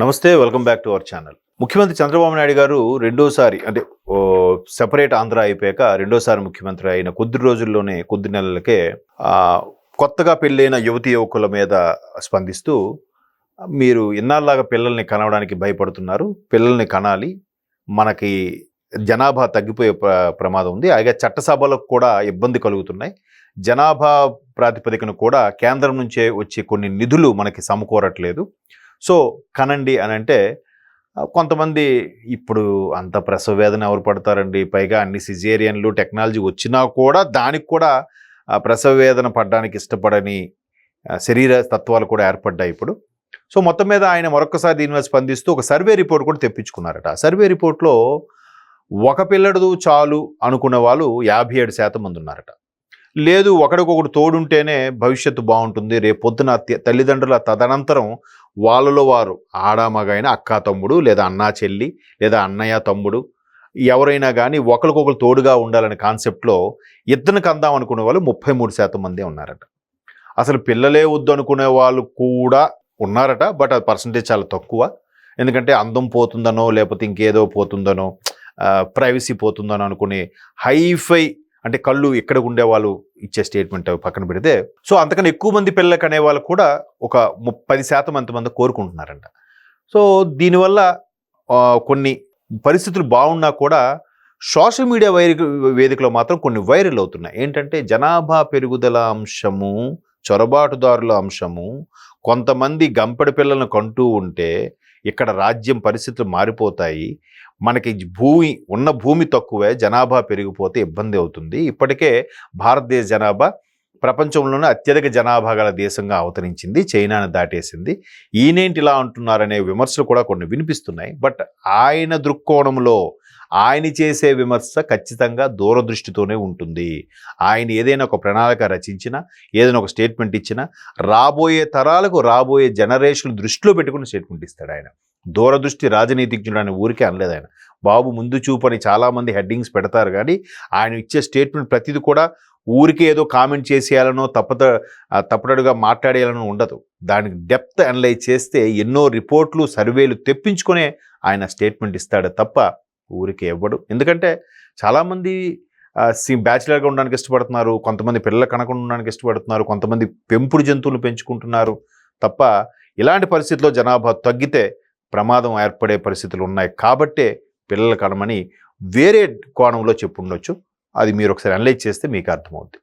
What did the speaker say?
నమస్తే. Welcome back to our channel. ముఖ్యమంత్రి చంద్రబాబు నాయుడు గారు రెండోసారి అంటే సెపరేట్ ఆంధ్ర అయిపోయాక రెండోసారి ముఖ్యమంత్రి అయిన కొద్ది రోజుల్లోనే, కొద్ది నెలలకే కొత్తగా పెళ్ళైన యువతీ యువకుల మీద స్పందిస్తూ, మీరు ఇన్నాళ్ళలాగా పిల్లల్ని కనడానికి భయపడుతున్నారు. పిల్లల్ని కనాలి. మనకి జనాభా తగ్గిపోయే ప్రమాదం ఉంది. అలాగే చట్టసభలకు కూడా ఇబ్బంది కలుగుతున్నాయి. జనాభా ప్రాతిపదికన కూడా కేంద్రం నుంచే వచ్చే కొన్ని నిధులు మనకి సమకూరట్లేదు. సో కనండి అని అంటే, కొంతమంది ఇప్పుడు అంత ప్రసవ వేదన ఎవరు పడతారండి, పైగా అన్ని సిజేరియన్లు టెక్నాలజీ వచ్చినా కూడా దానికి కూడా ప్రసవ వేదన పడడానికి ఇష్టపడని శరీర తత్వాలు కూడా ఏర్పడ్డాయి ఇప్పుడు. సో మొత్తం మీద ఆయన మరొకసారి దీని మీద స్పందిస్తూ ఒక సర్వే రిపోర్ట్ కూడా తెప్పించుకున్నారట. ఆ సర్వే రిపోర్ట్లో ఒక పిల్లడు చాలు అనుకున్న వాళ్ళు 57% మంది ఉన్నారట. లేదు, ఒకడికొకడు తోడుంటేనే భవిష్యత్తు బాగుంటుంది, రేపు పొద్దున తల్లిదండ్రుల తదనంతరం వాళ్ళలో వారు ఆడ మగైన అక్క తమ్ముడు, లేదా అన్నా చెల్లి, లేదా అన్నయ్య తమ్ముడు, ఎవరైనా కానీ ఒకరికొకరు తోడుగా ఉండాలనే కాన్సెప్ట్లో ఇద్దరిని కందాం అనుకునే వాళ్ళు 33% మందే ఉన్నారట. అసలు పిల్లలే వద్దు అనుకునే వాళ్ళు కూడా ఉన్నారట. బట్ ఆ పర్సంటేజ్ చాలా తక్కువ. ఎందుకంటే అందం పోతుందనో, లేకపోతే ఇంకేదో పోతుందనో, ప్రైవసీ పోతుందనో అనుకునే హైఫై, అంటే కళ్ళు ఎక్కడ ఉండేవాళ్ళు ఇచ్చే స్టేట్మెంట్ అవి పక్కన పెడితే, సో అంతకన్నా ఎక్కువ మంది పిల్లలకు అనే వాళ్ళు కూడా ఒక 10% అంతమంది కోరుకుంటున్నారంట. సో దీనివల్ల కొన్ని పరిస్థితులు బాగున్నా కూడా సోషల్ మీడియా వేదికలో మాత్రం కొన్ని వైరల్ అవుతున్నాయి. ఏంటంటే జనాభా పెరుగుదల అంశము, చొరబాటుదారుల అంశము, కొంతమంది గంపెడ పిల్లలను కంటూ ఉంటే ఇక్కడ రాజ్యం పరిస్థితులు మారిపోతాయి, మనకి ఉన్న భూమి తక్కువే, జనాభా పెరిగిపోతే ఇబ్బంది అవుతుంది, ఇప్పటికే భారతదేశ జనాభా ప్రపంచంలోనే అత్యధిక జనాభా గల దేశంగా అవతరించింది, చైనాను దాటేసింది, ఈయనేంటి ఇలా అంటున్నారనే విమర్శలు కూడా కొన్ని వినిపిస్తున్నాయి. బట్ ఆయన దృక్కోణంలో ఆయన చేసే విమర్శ ఖచ్చితంగా దూరదృష్టితోనే ఉంటుంది. ఆయన ఏదైనా ఒక ప్రణాళిక రచించినా, ఏదైనా ఒక స్టేట్మెంట్ ఇచ్చినా రాబోయే తరాలకు, రాబోయే జనరేషన్ దృష్టిలో పెట్టుకుని స్టేట్మెంట్ ఇస్తాడు ఆయన. దూరదృష్టి రాజనీతిజ్ఞుడు అని ఊరికే అనలేదు ఆయన. బాబు ముందు చూపని చాలామంది హెడ్డింగ్స్ పెడతారు, కానీ ఆయన ఇచ్చే స్టేట్మెంట్ ప్రతిదీ కూడా ఊరికే ఏదో కామెంట్ చేసేయాలనో, తప్పటడుగా మాట్లాడేయాలనో ఉండదు. దానికి డెప్త్ అనలైజ్ చేస్తే ఎన్నో రిపోర్ట్లు, సర్వేలు తెప్పించుకునే ఆయన స్టేట్మెంట్ ఇస్తాడు తప్ప ఊరికే ఇవ్వడు. ఎందుకంటే చాలామంది బ్యాచిలర్గా ఉండడానికి ఇష్టపడుతున్నారు, కొంతమంది పిల్లల కనకుండా ఉండడానికి ఇష్టపడుతున్నారు, కొంతమంది పెంపుడు జంతువులు పెంచుకుంటున్నారు తప్ప ఇలాంటి పరిస్థితుల్లో జనాభా తగ్గితే ప్రమాదం ఏర్పడే పరిస్థితులు ఉన్నాయి కాబట్టే పిల్లలు కనమని వేరే కోణంలో చెప్పుండొచ్చు. అది మీరు ఒకసారి అనలైజ్ చేస్తే మీకు అర్థమవుతుంది.